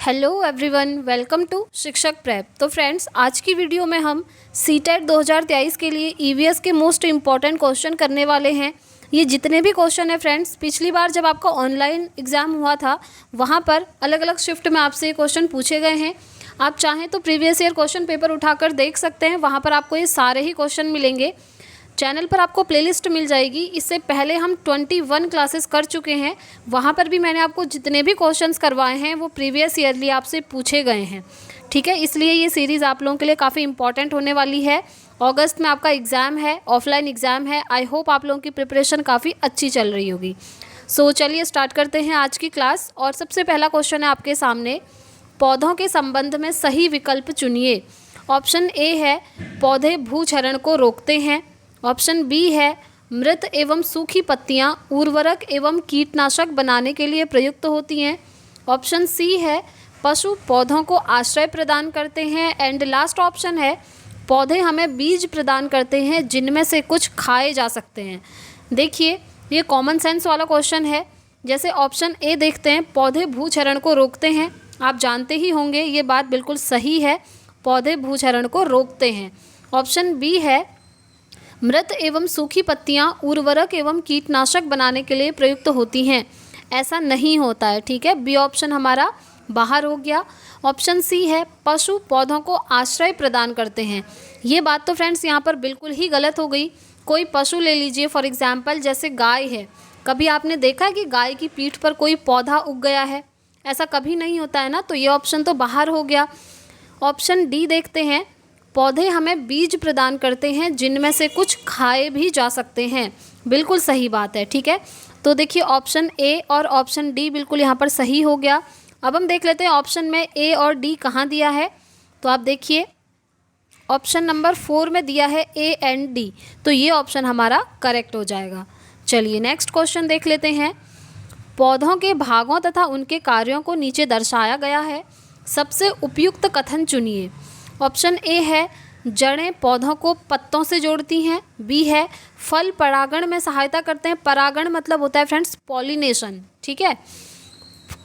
Hello everyone, welcome to शिक्षक prep. तो friends, आज की वीडियो में हम सीटेट 2023 के लिए ईवीएस के मोस्ट इम्पॉर्टेंट क्वेश्चन करने वाले हैं। ये जितने भी क्वेश्चन हैं फ्रेंड्स, पिछली बार जब आपका ऑनलाइन एग्ज़ाम हुआ था वहाँ पर अलग अलग शिफ्ट में आपसे ये क्वेश्चन पूछे गए हैं। आप चाहें तो प्रीवियस ईयर क्वेश्चन पेपर उठाकर देख सकते हैं, वहाँ पर आपको ये सारे ही क्वेश्चन मिलेंगे। चैनल पर आपको प्लेलिस्ट मिल जाएगी। इससे पहले हम 21 क्लासेस कर चुके हैं, वहाँ पर भी मैंने आपको जितने भी क्वेश्चंस करवाए हैं वो प्रीवियस ईयरली आपसे पूछे गए हैं। ठीक है, इसलिए ये सीरीज़ आप लोगों के लिए काफ़ी इंपॉर्टेंट होने वाली है। अगस्त में आपका एग्ज़ाम है, ऑफलाइन एग्ज़ाम है। आई होप आप लोगों की प्रिपरेशन काफ़ी अच्छी चल रही होगी। सो चलिए स्टार्ट करते हैं आज की क्लास। और सबसे पहला क्वेश्चन है आपके सामने, पौधों के संबंध में सही विकल्प चुनिए। ऑप्शन ए है पौधे भूक्षरण को रोकते हैं। ऑप्शन बी है मृत एवं सूखी पत्तियां उर्वरक एवं कीटनाशक बनाने के लिए प्रयुक्त होती हैं। ऑप्शन सी है पशु पौधों को आश्रय प्रदान करते हैं। एंड लास्ट ऑप्शन है पौधे हमें बीज प्रदान करते हैं जिनमें से कुछ खाए जा सकते हैं। देखिए, ये कॉमन सेंस वाला क्वेश्चन है। जैसे ऑप्शन ए देखते हैं, पौधे भूक्षरण को रोकते हैं। आप जानते ही होंगे ये बात बिल्कुल सही है, पौधे भूक्षरण को रोकते हैं। ऑप्शन बी है मृत एवं सूखी पत्तियां उर्वरक एवं कीटनाशक बनाने के लिए प्रयुक्त होती हैं। ऐसा नहीं होता है। ठीक है, बी ऑप्शन हमारा बाहर हो गया। ऑप्शन सी है पशु पौधों को आश्रय प्रदान करते हैं। ये बात तो फ्रेंड्स यहाँ पर बिल्कुल ही गलत हो गई। कोई पशु ले लीजिए, फॉर एग्जाम्पल जैसे गाय है। कभी आपने देखा है कि गाय की पीठ पर कोई पौधा उग गया है? ऐसा कभी नहीं होता है ना, तो ये ऑप्शन तो बाहर हो गया। ऑप्शन डी देखते हैं, पौधे हमें बीज प्रदान करते हैं जिनमें से कुछ खाए भी जा सकते हैं। बिल्कुल सही बात है। ठीक है, तो देखिए ऑप्शन ए और ऑप्शन डी बिल्कुल यहाँ पर सही हो गया। अब हम देख लेते हैं ऑप्शन में ए और डी कहाँ दिया है। तो आप देखिए ऑप्शन नंबर 4 में दिया है ए एंड डी, तो ये ऑप्शन हमारा करेक्ट हो जाएगा। चलिए नेक्स्ट क्वेश्चन देख लेते हैं। पौधों के भागों तथा उनके कार्यों को नीचे दर्शाया गया है, सबसे उपयुक्त कथन चुनिए। ऑप्शन ए है जड़ें पौधों को पत्तों से जोड़ती हैं। बी है फल परागण में सहायता करते हैं। परागण मतलब होता है फ्रेंड्स पॉलिनेशन। ठीक है,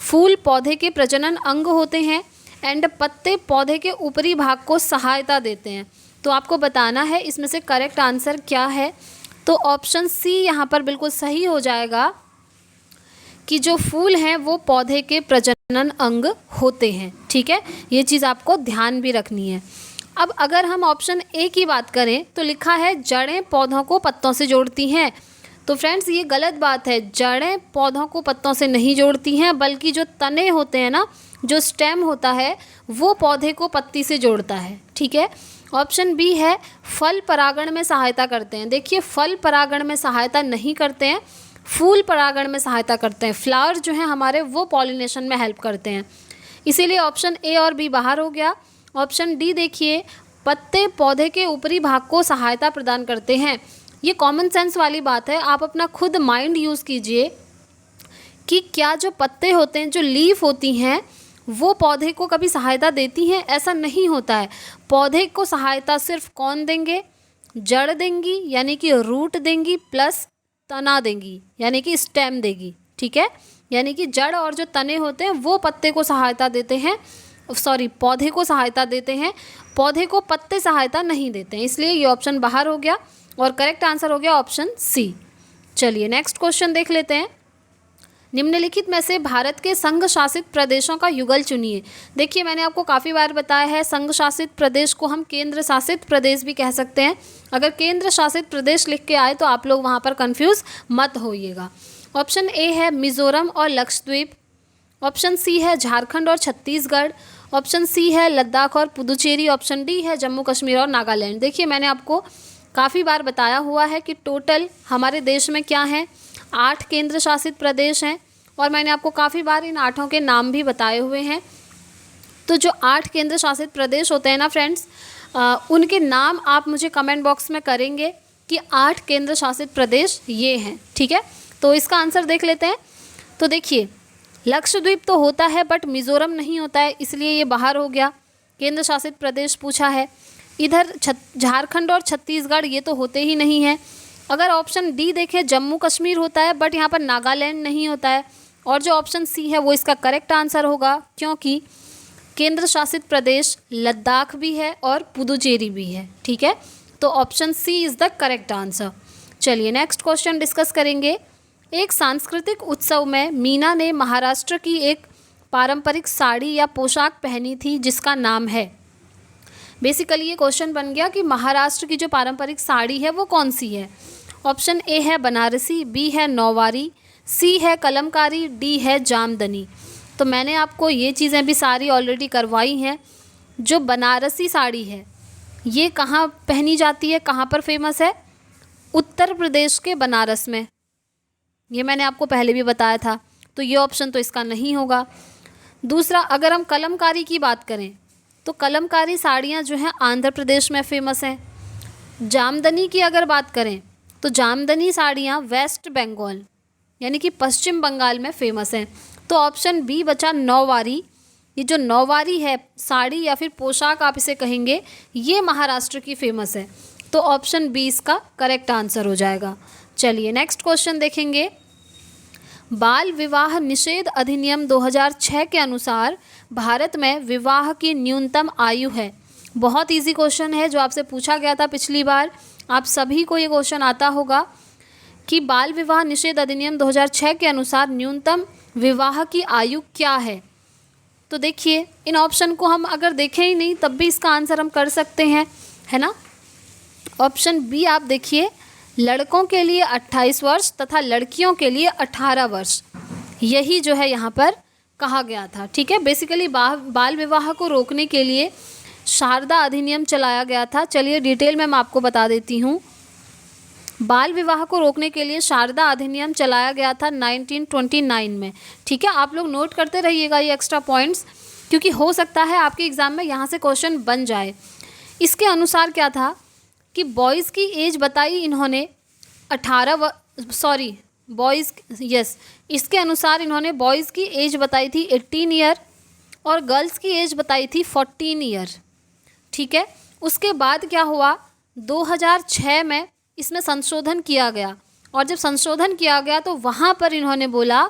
फूल पौधे के प्रजनन अंग होते हैं। एंड पत्ते पौधे के ऊपरी भाग को सहायता देते हैं। तो आपको बताना है इसमें से करेक्ट आंसर क्या है। तो ऑप्शन सी यहाँ पर बिल्कुल सही हो जाएगा कि जो फूल हैं वो पौधे के प्रजनन अंग होते हैं। ठीक है, ये चीज़ आपको ध्यान भी रखनी है। अब अगर हम ऑप्शन ए की बात करें तो लिखा है जड़ें पौधों को पत्तों से जोड़ती हैं। तो फ्रेंड्स ये गलत बात है। जड़ें पौधों को पत्तों से नहीं जोड़ती हैं, बल्कि जो तने होते हैं ना, जो स्टेम होता है, वो पौधे को पत्ती से जोड़ता है। ठीक है, ऑप्शन बी है फल परागण में सहायता करते हैं। देखिए, फल परागण में सहायता नहीं करते हैं, फूल परागण में सहायता करते हैं। फ्लावर जो है हमारे वो पॉलिनेशन में हेल्प करते हैं। इसीलिए ऑप्शन ए और बी बाहर हो गया। ऑप्शन डी देखिए, पत्ते पौधे के ऊपरी भाग को सहायता प्रदान करते हैं। ये कॉमन सेंस वाली बात है। आप अपना खुद माइंड यूज़ कीजिए कि क्या जो पत्ते होते हैं, जो लीफ होती हैं, वो पौधे को कभी सहायता देती हैं? ऐसा नहीं होता है। पौधे को सहायता सिर्फ कौन देंगे? जड़ देंगी यानी कि रूट देंगी, प्लस तना देंगी यानी कि स्टेम देगी। ठीक है, यानी कि जड़ और जो तने होते हैं वो पत्ते को सहायता देते हैं, पौधे को सहायता देते हैं। पौधे को पत्ते सहायता नहीं देते हैं। इसलिए ये ऑप्शन बाहर हो गया और करेक्ट आंसर हो गया ऑप्शन सी। चलिए नेक्स्ट क्वेश्चन देख लेते हैं। निम्नलिखित में से भारत के संघ शासित प्रदेशों का युगल चुनिए। देखिए, मैंने आपको काफ़ी बार बताया है, संघ शासित प्रदेश को हम केंद्र शासित प्रदेश भी कह सकते हैं। अगर केंद्र शासित प्रदेश लिख के आए तो आप लोग वहाँ पर कंफ्यूज मत होइएगा। ऑप्शन ए है मिजोरम और लक्षद्वीप। ऑप्शन सी है झारखंड और छत्तीसगढ़। ऑप्शन सी है लद्दाख और पुदुचेरी। ऑप्शन डी है जम्मू कश्मीर और नागालैंड। देखिए, मैंने आपको काफ़ी बार बताया हुआ है कि टोटल हमारे देश में क्या है, 8 केंद्र शासित प्रदेश हैं। और मैंने आपको काफ़ी बार इन 8 के नाम भी बताए हुए हैं। तो जो 8 केंद्र शासित प्रदेश होते हैं ना फ्रेंड्स, उनके नाम आप मुझे कमेंट बॉक्स में करेंगे कि 8 केंद्र शासित प्रदेश ये हैं। ठीक है, तो इसका आंसर देख लेते हैं। तो देखिए, लक्षद्वीप तो होता है बट मिज़ोरम नहीं होता है, इसलिए ये बाहर हो गया। केंद्र शासित प्रदेश पूछा है। इधर झारखंड और छत्तीसगढ़ ये तो होते ही नहीं हैं। अगर ऑप्शन डी देखें, जम्मू कश्मीर होता है बट यहाँ पर नागालैंड नहीं होता है। और जो ऑप्शन सी है वो इसका करेक्ट आंसर होगा, क्योंकि केंद्र शासित प्रदेश लद्दाख भी है और पुदुचेरी भी है। ठीक है, तो option c is the correct answer. चलिए नेक्स्ट क्वेश्चन डिस्कस करेंगे। एक सांस्कृतिक उत्सव में मीना ने महाराष्ट्र की एक पारंपरिक साड़ी या पोशाक पहनी थी जिसका नाम है। बेसिकली ये क्वेश्चन बन गया कि महाराष्ट्र की जो पारंपरिक साड़ी है वो कौन सी है। ऑप्शन ए है बनारसी, बी है नौवारी, सी है कलमकारी, डी है जामदनी। तो मैंने आपको ये चीज़ें भी सारी ऑलरेडी करवाई हैं। जो बनारसी साड़ी है ये कहाँ पहनी जाती है, कहाँ पर फेमस है? उत्तर प्रदेश के बनारस में। ये मैंने आपको पहले भी बताया था, तो ये ऑप्शन तो इसका नहीं होगा। दूसरा, अगर हम कलमकारी की बात करें तो कलमकारी साड़ियाँ जो हैं आंध्र प्रदेश में फ़ेमस हैं। जामदनी की अगर बात करें तो जामदनी साड़ियाँ वेस्ट बंगाल यानी कि पश्चिम बंगाल में फ़ेमस हैं। तो ऑप्शन बी बचा नौवारी। ये जो नौवारी है साड़ी या फिर पोशाक आप इसे कहेंगे, ये महाराष्ट्र की फ़ेमस है। तो ऑप्शन बी इसका करेक्ट आंसर हो जाएगा। चलिए नेक्स्ट क्वेश्चन देखेंगे। बाल विवाह निषेध अधिनियम 2006 के अनुसार भारत में विवाह की न्यूनतम आयु है। बहुत इजी क्वेश्चन है जो आपसे पूछा गया था पिछली बार, आप सभी को ये क्वेश्चन आता होगा कि बाल विवाह निषेध अधिनियम 2006 के अनुसार न्यूनतम विवाह की आयु क्या है। तो देखिए इन ऑप्शन को हम अगर देखें ही नहीं तब भी इसका आंसर हम कर सकते हैं, है ना। ऑप्शन बी आप देखिए, लड़कों के लिए 28 वर्ष तथा लड़कियों के लिए 18 वर्ष, यही जो है यहाँ पर कहा गया था। ठीक है, बेसिकली बाल विवाह को रोकने के लिए शारदा अधिनियम चलाया गया था। चलिए डिटेल में मैं आपको बता देती हूँ। बाल विवाह को रोकने के लिए शारदा अधिनियम चलाया गया था 1929 में। ठीक है, आप लोग नोट करते रहिएगा ये एक्स्ट्रा पॉइंट्स, क्योंकि हो सकता है आपके एग्ज़ाम में यहाँ से क्वेश्चन बन जाए। इसके अनुसार क्या था कि बॉयज़ की एज बताई इन्होंने इसके अनुसार इन्होंने बॉयज़ की एज बताई थी 18 ईयर और गर्ल्स की एज बताई थी 14 ईयर। ठीक है, उसके बाद क्या हुआ, 2006 में इसमें संशोधन किया गया, और जब संशोधन किया गया तो वहाँ पर इन्होंने बोला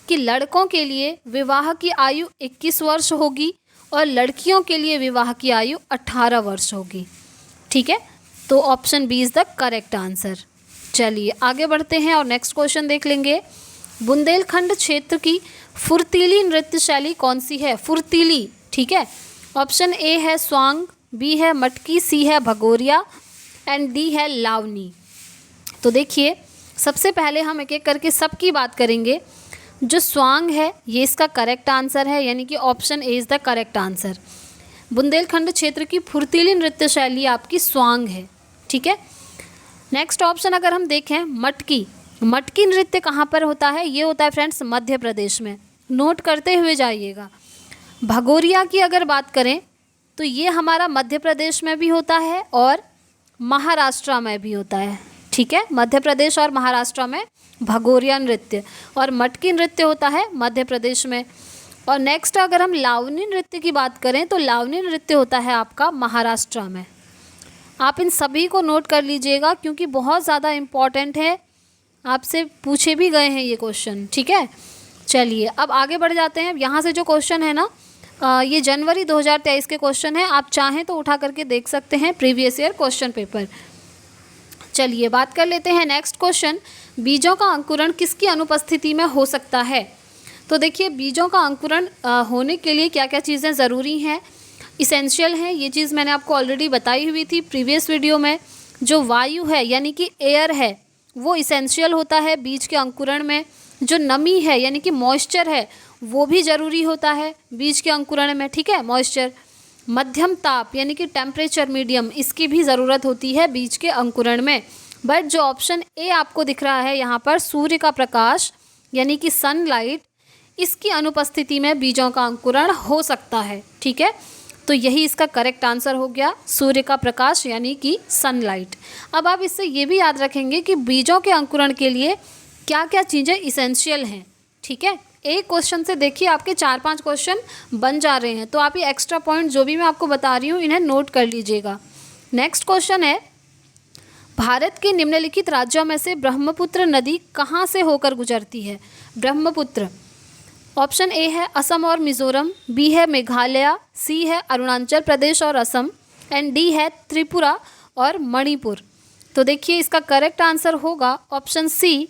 कि लड़कों के लिए विवाह की आयु 21 वर्ष होगी और लड़कियों के लिए विवाह की आयु 18 वर्ष होगी। ठीक है, तो option b is the correct answer. चलिए आगे बढ़ते हैं और नेक्स्ट क्वेश्चन देख लेंगे। बुंदेलखंड क्षेत्र की फुर्तीली नृत्य शैली कौन सी है? फुर्तीली, ठीक है। ऑप्शन ए है स्वांग, बी है मटकी, सी है भगोरिया एंड डी है लावनी। तो देखिए सबसे पहले हम एक एक करके सबकी बात करेंगे। जो स्वांग है ये इसका करेक्ट आंसर है, यानी कि option A is the correct answer. Bundelkhand क्षेत्र की फुर्तीली नृत्य शैली आपकी स्वांग है। ठीक है, नेक्स्ट ऑप्शन अगर हम देखें मटकी, मटकी नृत्य कहाँ पर होता है? ये होता है फ्रेंड्स मध्य प्रदेश में, नोट करते हुए जाइएगा। भगोरिया की अगर बात करें तो ये हमारा मध्य प्रदेश में भी होता है और महाराष्ट्र में भी होता है। ठीक है, मध्य प्रदेश और महाराष्ट्र में भगोरिया नृत्य, और मटकी नृत्य होता है मध्य प्रदेश में। और नेक्स्ट अगर हम लावनी नृत्य की बात करें तो लावनी नृत्य होता है आपका महाराष्ट्र में। आप इन सभी को नोट कर लीजिएगा क्योंकि बहुत ज़्यादा इम्पॉर्टेंट है, आपसे पूछे भी गए हैं ये क्वेश्चन। ठीक है, चलिए अब आगे बढ़ जाते हैं। यहाँ से जो क्वेश्चन है ना ये जनवरी 2023 के क्वेश्चन है, आप चाहें तो उठा करके देख सकते हैं प्रीवियस ईयर क्वेश्चन पेपर। चलिए बात कर लेते हैं नेक्स्ट क्वेश्चन, बीजों का अंकुरण किसकी अनुपस्थिति में हो सकता है? तो देखिए बीजों का अंकुरण होने के लिए क्या क्या चीज़ें ज़रूरी हैं, इसेंशियल हैं, ये चीज़ मैंने आपको ऑलरेडी बताई हुई थी प्रीवियस वीडियो में। जो वायु है यानी कि एयर है वो इसेंशियल होता है बीज के अंकुरण में। जो नमी है यानी कि मॉइस्चर है वो भी ज़रूरी होता है बीज के अंकुरण में। ठीक है, मॉइस्चर। मध्यम ताप यानी कि टेम्परेचर मीडियम, इसकी भी ज़रूरत होती है बीज के अंकुरण में। बट जो ऑप्शन ए आपको दिख रहा है यहाँ पर, सूर्य का प्रकाश यानी कि सनलाइट, इसकी अनुपस्थिति में बीजों का अंकुरण हो सकता है। ठीक है, तो यही इसका करेक्ट आंसर हो गया, सूर्य का प्रकाश यानी कि सनलाइट। अब आप इससे ये भी याद रखेंगे कि बीजों के अंकुरण के लिए क्या क्या चीज़ें इसेंशियल हैं। ठीक है, एक क्वेश्चन से देखिए आपके 4-5 क्वेश्चन बन जा रहे हैं, तो आप ये एक्स्ट्रा पॉइंट जो भी मैं आपको बता रही हूँ इन्हें नोट कर लीजिएगा। नेक्स्ट क्वेश्चन है, भारत के निम्नलिखित राज्यों में से ब्रह्मपुत्र नदी कहाँ से होकर गुजरती है? ब्रह्मपुत्र, ऑप्शन ए है असम और मिज़ोरम, बी है मेघालय, सी है अरुणाचल प्रदेश और असम एंड डी है त्रिपुरा और मणिपुर। तो देखिए इसका करेक्ट आंसर होगा ऑप्शन सी,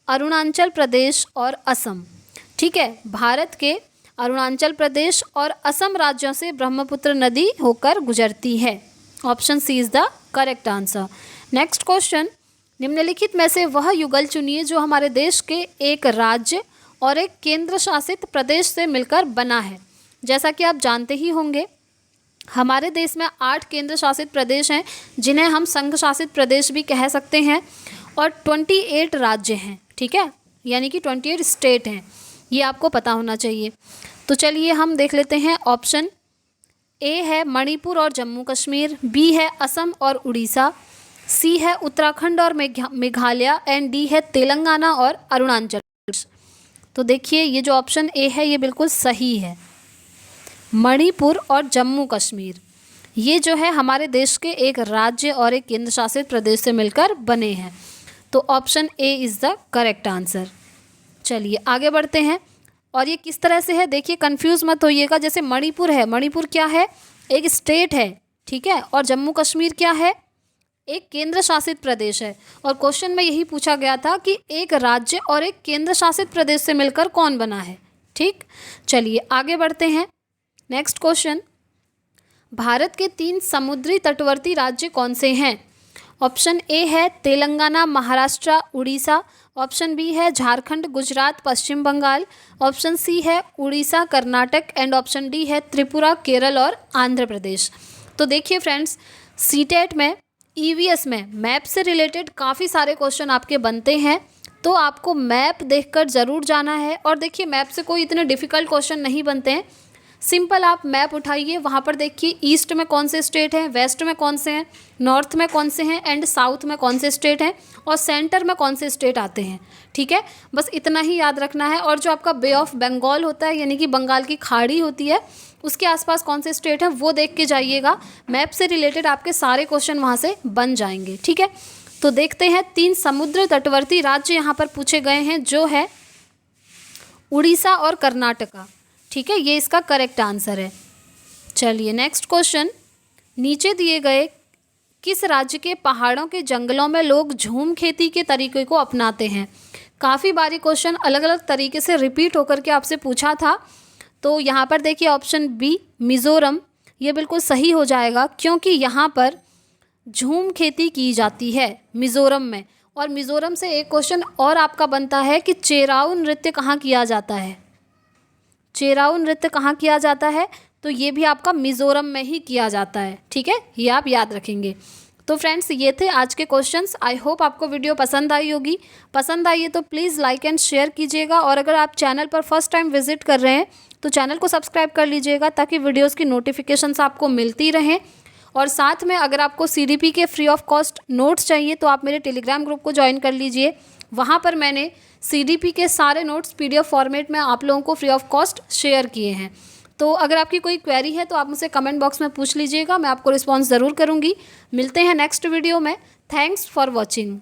अरुणाचल प्रदेश और असम। ठीक है, भारत के अरुणाचल प्रदेश और असम राज्यों से ब्रह्मपुत्र नदी होकर गुजरती है। Option c is the correct answer. Next question, निम्नलिखित में से वह युगल चुनिए जो हमारे देश के एक राज्य और एक केंद्र शासित प्रदेश से मिलकर बना है। जैसा कि आप जानते ही होंगे, हमारे देश में 8 केंद्र शासित प्रदेश हैं जिन्हें हम संघ शासित प्रदेश भी कह सकते हैं, और 28 राज्य हैं। ठीक है, यानी कि 28 स्टेट हैं, ये आपको पता होना चाहिए। तो चलिए हम देख लेते हैं। ऑप्शन ए है मणिपुर और जम्मू कश्मीर, बी है असम और उड़ीसा, सी है उत्तराखंड और मेघालय एंड डी है तेलंगाना और अरुणाचल प्रदेश। तो देखिए ये जो ऑप्शन ए है ये बिल्कुल सही है। मणिपुर और जम्मू कश्मीर ये जो है हमारे देश के एक राज्य और एक केंद्र शासित प्रदेश से मिलकर बने हैं। तो option A is the correct answer. चलिए आगे बढ़ते हैं। और ये किस तरह से है देखिए, कंफ्यूज मत होइएगा। जैसे मणिपुर है, मणिपुर क्या है? एक स्टेट है। ठीक है, और जम्मू कश्मीर क्या है? एक केंद्र शासित प्रदेश है। और क्वेश्चन में यही पूछा गया था कि एक राज्य और एक केंद्र शासित प्रदेश से मिलकर कौन बना है। ठीक, चलिए आगे बढ़ते हैं। नेक्स्ट क्वेश्चन, भारत के 3 समुद्री तटवर्ती राज्य कौन से हैं? ऑप्शन ए है तेलंगाना, महाराष्ट्र, उड़ीसा, ऑप्शन बी है झारखंड, गुजरात, पश्चिम बंगाल, ऑप्शन सी है Orissa, Karnataka and option D है त्रिपुरा, केरल और आंध्र प्रदेश। तो देखिए फ्रेंड्स, सीटेट में ईवीएस में मैप से रिलेटेड काफ़ी सारे क्वेश्चन आपके बनते हैं, तो आपको मैप देखकर ज़रूर जाना है। और देखिए मैप से कोई इतने डिफ़िकल्ट क्वेश्चन नहीं बनते हैं। सिंपल आप मैप उठाइए, वहाँ पर देखिए ईस्ट में कौन से स्टेट हैं, वेस्ट में कौन से हैं, नॉर्थ में कौन से हैं एंड साउथ में कौन से स्टेट हैं और सेंटर में कौन से स्टेट आते हैं। ठीक है, बस इतना ही याद रखना है। और जो आपका बे ऑफ बंगाल होता है, यानी कि बंगाल की खाड़ी होती है, उसके आसपास कौन से स्टेट हैं वो देख के जाइएगा। मैप से रिलेटेड आपके सारे क्वेश्चन वहाँ से बन जाएंगे। ठीक है, तो देखते हैं 3 समुद्र तटवर्ती राज्य यहाँ पर पूछे गए हैं, जो है उड़ीसा और कर्नाटका। ठीक है, ये इसका करेक्ट आंसर है। चलिए नेक्स्ट क्वेश्चन, नीचे दिए गए किस राज्य के पहाड़ों के जंगलों में लोग झूम खेती के तरीके को अपनाते हैं? काफ़ी बारी क्वेश्चन अलग अलग तरीके से रिपीट होकर के आपसे पूछा था। तो यहाँ पर देखिए ऑप्शन बी मिज़ोरम, ये बिल्कुल सही हो जाएगा, क्योंकि यहाँ पर झूम खेती की जाती है मिज़ोरम में। और मिज़ोरम से एक क्वेश्चन और आपका बनता है कि चेराऊ नृत्य कहाँ किया जाता है? चेराऊ नृत्य कहाँ किया जाता है? तो ये भी आपका मिज़ोरम में ही किया जाता है। ठीक है, ये आप याद रखेंगे। तो फ्रेंड्स, ये थे आज के क्वेश्चंस। आई होप आपको वीडियो पसंद आई होगी। पसंद आई है तो प्लीज़ लाइक एंड शेयर कीजिएगा, और अगर आप चैनल पर फर्स्ट टाइम विजिट कर रहे हैं तो चैनल को सब्सक्राइब कर लीजिएगा, ताकि वीडियोज़ की नोटिफिकेशंस आपको मिलती रहें। और साथ में अगर आपको CDP के फ्री ऑफ कॉस्ट नोट्स चाहिए तो आप मेरे टेलीग्राम ग्रुप को ज्वाइन कर लीजिए। वहाँ पर मैंने CDP के सारे नोट्स PDF फॉर्मेट में आप लोगों को फ्री ऑफ कॉस्ट शेयर किए हैं। तो अगर आपकी कोई क्वेरी है तो आप मुझसे कमेंट बॉक्स में पूछ लीजिएगा, मैं आपको रिस्पॉन्स ज़रूर करूँगी। मिलते हैं नेक्स्ट वीडियो में। Thanks for watching.